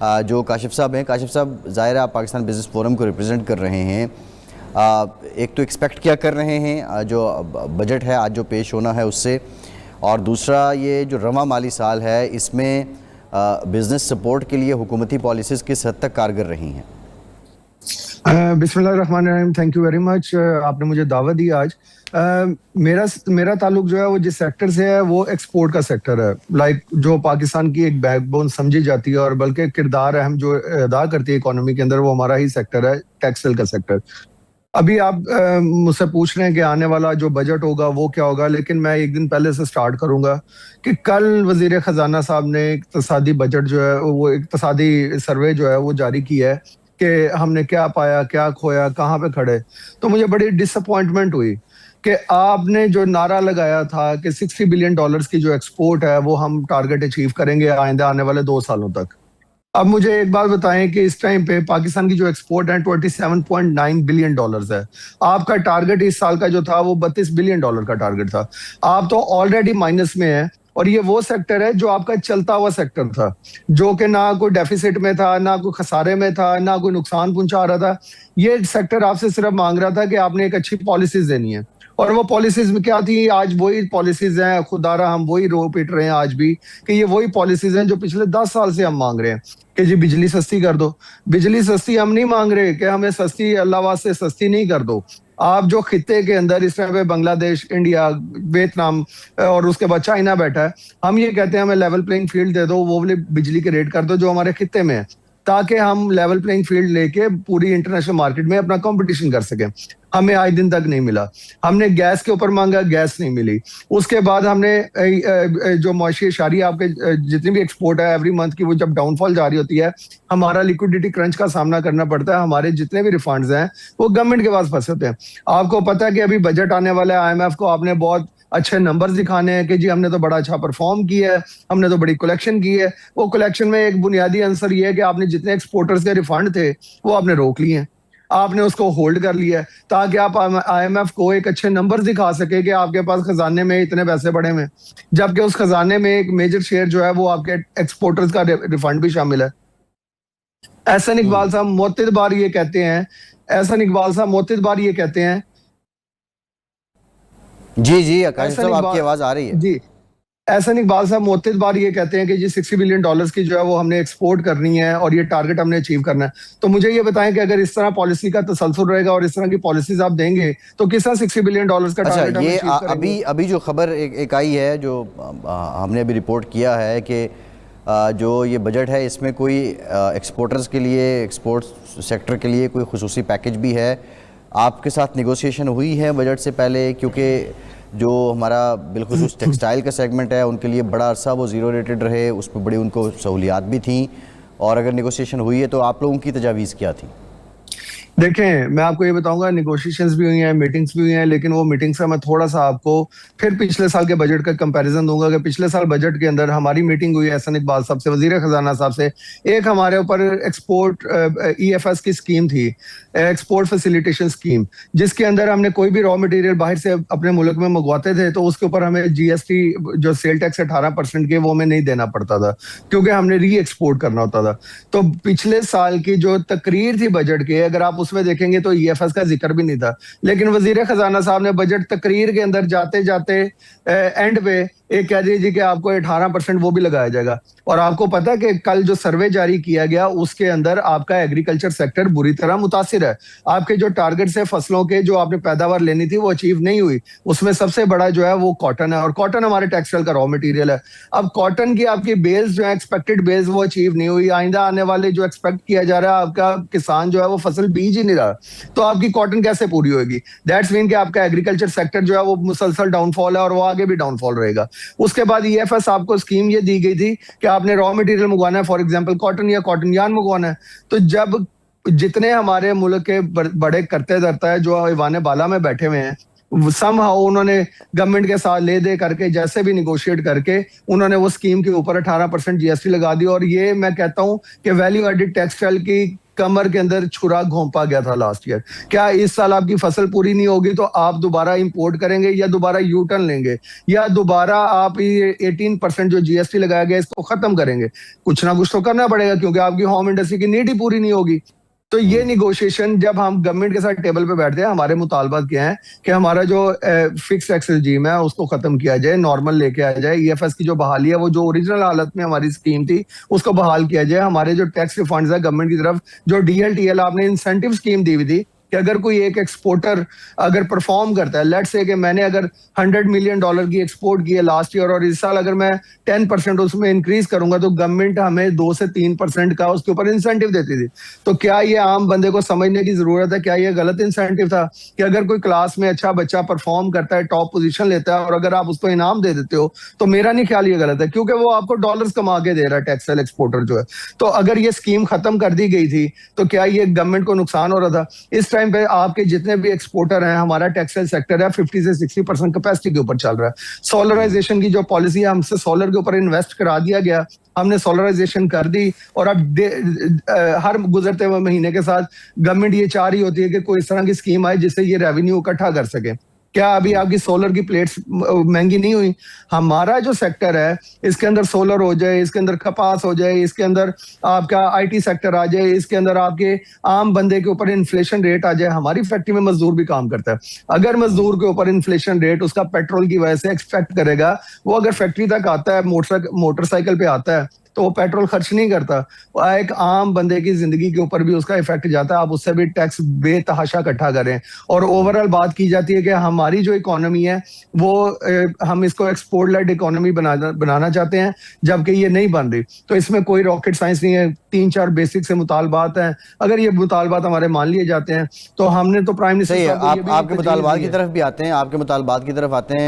जो काशिफ साहब हैं। काशिफ साहब, ज़ाहिर है आप पाकिस्तान बिज़नेस फोरम को रिप्रेजेंट कर रहे हैं। एक तो एक्सपेक्ट क्या कर रहे हैं जो बजट है आज जो पेश होना है उससे, और दूसरा ये जो रवां माली साल है इसमें बिज़नेस सपोर्ट के लिए हुकूमती पॉलिसीज़ किस हद तक कारगर रही हैं? बिस्मिल्लाहिर्रहमानिर्रहीम। थैंक यू वेरी मच, आपने मुझे दावत दी आज। मेरा ताल्लुक जो है वो जिस सेक्टर से है वो एक्सपोर्ट का सेक्टर है। जो पाकिस्तान की एक बैकबोन समझी जाती है और बल्कि किरदार अहम जो अदा करती है इकोनॉमी के अंदर, वो हमारा ही सेक्टर है, टेक्सटाइल का सेक्टर। अभी आप मुझसे पूछ रहे हैं कि आने वाला जो बजट होगा वो क्या होगा, लेकिन मैं एक दिन पहले से स्टार्ट करूंगा कि कल वजीर खजाना साहब ने इक्तसादी बजट जो है वो इक्तसादी सर्वे जो है वो जारी किया है कि हमने क्या पाया, क्या खोया, कहाँ पे खड़े। तो मुझे बड़ी डिसअपॉइंटमेंट हुई कि आपने जो नारा लगाया था कि $60 बिलियन की जो एक्सपोर्ट है वो हम टारगेट अचीव करेंगे आइंदा आने वाले 2 सालों तक। अब मुझे एक बात बताएं कि इस टाइम पे पाकिस्तान की जो एक्सपोर्ट है $27.9 बिलियन है। आपका टारगेट इस साल का जो था वो $32 बिलियन का टारगेट था। आप तो ऑलरेडी माइनस में है, और ये वो सेक्टर है जो आपका चलता हुआ सेक्टर था, जो कि ना कोई डेफिसिट में था, ना कोई खसारे में था, ना कोई नुकसान पहुंचा रहा था। ये सेक्टर आपसे सिर्फ मांग रहा था कि आपने एक अच्छी पॉलिसीज देनी है, और वो पॉलिसीज में क्या थी? आज वही पॉलिसीज हैं, खुदारा हम वही रो पीट रहे हैं आज भी कि ये वही पॉलिसीज हैं जो पिछले 10 साल से हम मांग रहे हैं कि जी बिजली सस्ती कर दो। बिजली सस्ती हम नहीं मांग रहे कि हमें सस्ती, अल्लाह वास्ते सस्ती नहीं कर दो। आप जो खित्ते के अंदर इस टाइम पे बांग्लादेश, इंडिया, वियतनाम और उसके बाद चाइना बैठा है, हम ये कहते हैं हमें लेवल प्लेइंग फील्ड दे दो, वो वाली बिजली के रेट कर दो जो हमारे खित्ते में है, ताकि हम लेवल प्लेइंग फील्ड लेके पूरी इंटरनेशनल मार्केट में अपना कंपटीशन कर सकें। हमें आज दिन तक नहीं मिला। हमने गैस के ऊपर मांगा, गैस नहीं मिली। उसके बाद हमने जो मुआशी अशारी आपके जितनी भी एक्सपोर्ट है एवरी मंथ की, वो जब डाउनफॉल जारी होती है, हमारा लिक्विडिटी क्रंच का सामना करना पड़ता है। हमारे जितने भी रिफंड्स हैं वो गवर्नमेंट के पास फंसे होते हैं। आपको पता है कि अभी बजट आने वाला है, IMF को आपने बहुत अच्छे नंबर्स दिखाने हैं कि जी हमने तो बड़ा अच्छा परफॉर्म किया है, हमने तो बड़ी कलेक्शन की है। वो कलेक्शन में एक बुनियादी आंसर ये है कि आपने जितने एक्सपोर्टर्स के रिफंड थे वो आपने रोक लिए हैं, आपने उसको होल्ड कर लिया है, ताकि आप IMF को एक अच्छे नंबर दिखा सके कि आपके पास खजाने में इतने पैसे पड़े हुए, जबकि उस खजाने में एक मेजर शेयर जो है वो आपके एक्सपोर्टर्स का रिफंड भी शामिल है। एहसन इकबाल साहब मोतिद बार ये कहते हैं, एहसन इकबाल साहब मोतिद बार ये कहते हैं। जी जी आकाश साहब, आपकी आवाज आ रही है जी। एहसन इकबाल साहब मोतिद बार ये कहते हैं कि जी $60 बिलियन की जो है वो हमने एक्सपोर्ट करनी है और ये टारगेट हमने अचीव करना है। तो मुझे ये बताएं कि अगर इस तरह पॉलिसी का तसलसल रहेगा और इस तरह की पॉलिसीज आप देंगे तो किस तरह $60 बिलियन का टारगेट हम अचीव करेंगे? अभी जो खबर एक आई है, जो हमने अभी रिपोर्ट किया है कि जो ये बजट है इसमें कोई एक्सपोर्टर्स के लिए, एक्सपोर्ट सेक्टर के लिए कोई खुसूसी पैकेज भी है। आपके साथ नेगोशिएशन हुई है बजट से पहले? क्योंकि जो हमारा बिलखुसूस टेक्सटाइल का सेगमेंट है उनके लिए बड़ा अरसा वो ज़ीरो रेटेड रहे, उसमें बड़ी उनको सहूलियात भी थी, और अगर नेगोशिएशन हुई है तो आप लोगों की तजावीज़ क्या थी? देखें, मैं आपको ये बताऊंगा, निगोशिएशंस भी हुई हैं, मीटिंग्स भी हुई हैं, लेकिन वो मीटिंग्स का मैं थोड़ा सा आपको फिर पिछले साल के बजट का कंपैरिजन दूंगा कि पिछले साल बजट के अंदर हमारी मीटिंग हुई एहसन इकबाल साहब से, वजीर खजाना साहब से। एक हमारे ऊपर एक्सपोर्ट EFS की स्कीम थी, एक्सपोर्ट फैसिलिटेशन स्कीम, जिसके अंदर हमने कोई भी रॉ मटेरियल बाहर से अपने मुल्क में मंगवाते थे तो उसके ऊपर हमें GST जो सेल टैक्स 18% के वो हमें नहीं देना पड़ता था, क्योंकि हमने री एक्सपोर्ट करना होता था। तो पिछले साल की जो तकरीर थी बजट की, अगर आप उसमें देखेंगे तो EFS का जिक्र भी नहीं था, लेकिन वजीर खजाना साहब ने बजट तकरीर के अंदर जाते जाते एंड पे एक कह दीजिए कि आपको 18% वो भी लगाया जाएगा। और आपको पता है कि कल जो सर्वे जारी किया गया उसके अंदर आपका एग्रीकल्चर सेक्टर बुरी तरह मुतासिर है। आपके जो टारगेट से फसलों के जो आपने पैदावार लेनी थी वो अचीव नहीं हुई। उसमें सबसे बड़ा जो है वो कॉटन है, और कॉटन हमारे टेक्सटाइल का रॉ मटेरियल है। अब कॉटन की आपकी बेस जो है, एक्सपेक्टेड बेस, वो अचीव नहीं हुई। आइंदा आने वाले जो एक्सपेक्ट किया जा रहा है, आपका किसान जो है वो फसल बीज ही नहीं रहा, तो आपकी कॉटन कैसे पूरी होगी? दैट्स मीन कि आपका एग्रीकल्चर सेक्टर जो है वो मुसलसल डाउनफॉल है, और वो आगे भी डाउनफॉल रहेगा। उसके बाद EFS आपको स्कीम ये दी गई थी कि आपने रॉ मटेरियल मंगवाना है, फॉर एग्जांपल कॉटन या कॉटन यार्न मंगवाना है, तो जब जितने हमारे मुल्क के बड़े करते धरता है जो ईवान बाला में बैठे हुए हैं, समहाउ उन्होंने गवर्नमेंट के साथ ले दे करके जैसे भी निगोशिएट करके उन्होंने वो स्कीम के ऊपर 18% GST लगा दी। और ये मैं कहता हूं कि वैल्यू एडिड टेक्सटाइल की कमर के अंदर छुरा घोंपा गया था लास्ट ईयर। क्या इस साल आपकी फसल पूरी नहीं होगी तो आप दोबारा इंपोर्ट करेंगे या दोबारा यू टर्न लेंगे या दोबारा आप ये 18% जो जीएसटी लगाया गया इसको खत्म करेंगे? कुछ ना कुछ तो करना पड़ेगा क्योंकि आपकी होम इंडस्ट्री की नीड ही पूरी नहीं होगी। तो ये निगोशिएशन जब हम गवर्नमेंट के साथ टेबल पे बैठते हैं, हमारे मुतालबात क्या है कि हमारा जो फिक्स टैक्स रिजीम है उसको खत्म किया जाए, नॉर्मल लेके आ जाए। ईएफएस की जो बहाली है वो जो ओरिजिनल हालत में हमारी स्कीम थी उसको बहाल किया जाए। हमारे जो टैक्स रिफंड्स है गवर्नमेंट की तरफ, जो डीएलटीएल आपने इंसेंटिव स्कीम दी हुई थी कि अगर कोई एक एक्सपोर्टर अगर परफॉर्म करता है, लेट्स से कि मैंने अगर $100 मिलियन की एक्सपोर्ट की है लास्ट ईयर और इस साल अगर मैं 10% उसमें इंक्रीज करूंगा तो गवर्नमेंट हमें 2 से 3% का उसके ऊपर इंसेंटिव देती थी। तो क्या ये आम बंदे को समझने की जरूरत है? क्या ये गलत इंसेंटिव था कि अगर कोई क्लास में अच्छा बच्चा परफॉर्म करता है, टॉप पोजीशन लेता है और अगर आप उसको इनाम दे देते हो तो मेरा नहीं ख्याल ये गलत है, क्योंकि वो आपको डॉलर्स कमा के दे रहा है टेक्सटाइल एक्सपोर्टर जो है। तो अगर ये स्कीम खत्म कर दी गई थी तो क्या ये गवर्नमेंट को नुकसान हो रहा था? इस टाइम पे आपके जितने भी एक्सपोर्टर हैं, हमारा टेक्सटाइल सेक्टर है 50 से 60% कैपेसिटी के ऊपर चल रहा है। सोलराइजेशन की जो पॉलिसी है, हमसे सोलर के ऊपर इन्वेस्ट करा दिया गया, हमने सोलराइजेशन कर दी और अब हर गुजरते हुए महीने के साथ गवर्नमेंट ये चाह रही होती है कि कोई इस तरह की स्कीम आए जिससे ये रेवेन्यू इकट्ठा कर सके। क्या अभी आपकी सोलर की प्लेट्स महंगी नहीं हुई? हमारा जो सेक्टर है इसके अंदर सोलर हो जाए, इसके अंदर कपास हो जाए, इसके अंदर आपका आईटी सेक्टर आ जाए, इसके अंदर आपके आम बंदे के ऊपर इन्फ्लेशन रेट आ जाए। हमारी फैक्ट्री में मजदूर भी काम करता है, अगर मजदूर के ऊपर इन्फ्लेशन रेट उसका पेट्रोल की वजह से एक्सपेक्ट करेगा, वो अगर फैक्ट्री तक आता है मोटरसाइकिल पे आता है तो वो पेट्रोल खर्च नहीं करता, एक आम बंदे की जिंदगी के ऊपर भी उसका इफेक्ट जाता है। आप उससे भी टैक्स बेतहाशा इकट्ठा करें और ओवरऑल बात की जाती है कि हमारी जो इकोनॉमी है वो हम इसको एक्सपोर्ट लेड इकोनॉमी बनाना चाहते हैं, जबकि ये नहीं बन रही। तो इसमें कोई रॉकेट साइंस नहीं है, 3-4 बेसिक से मुतालबात हैं। अगर ये मुतालबात हमारे मान लिए जाते हैं तो हमने तो प्राइम मिनिस्टर आपके मुतालबात की तरफ भी आते हैं, आपके मुतालबात की तरफ आते हैं।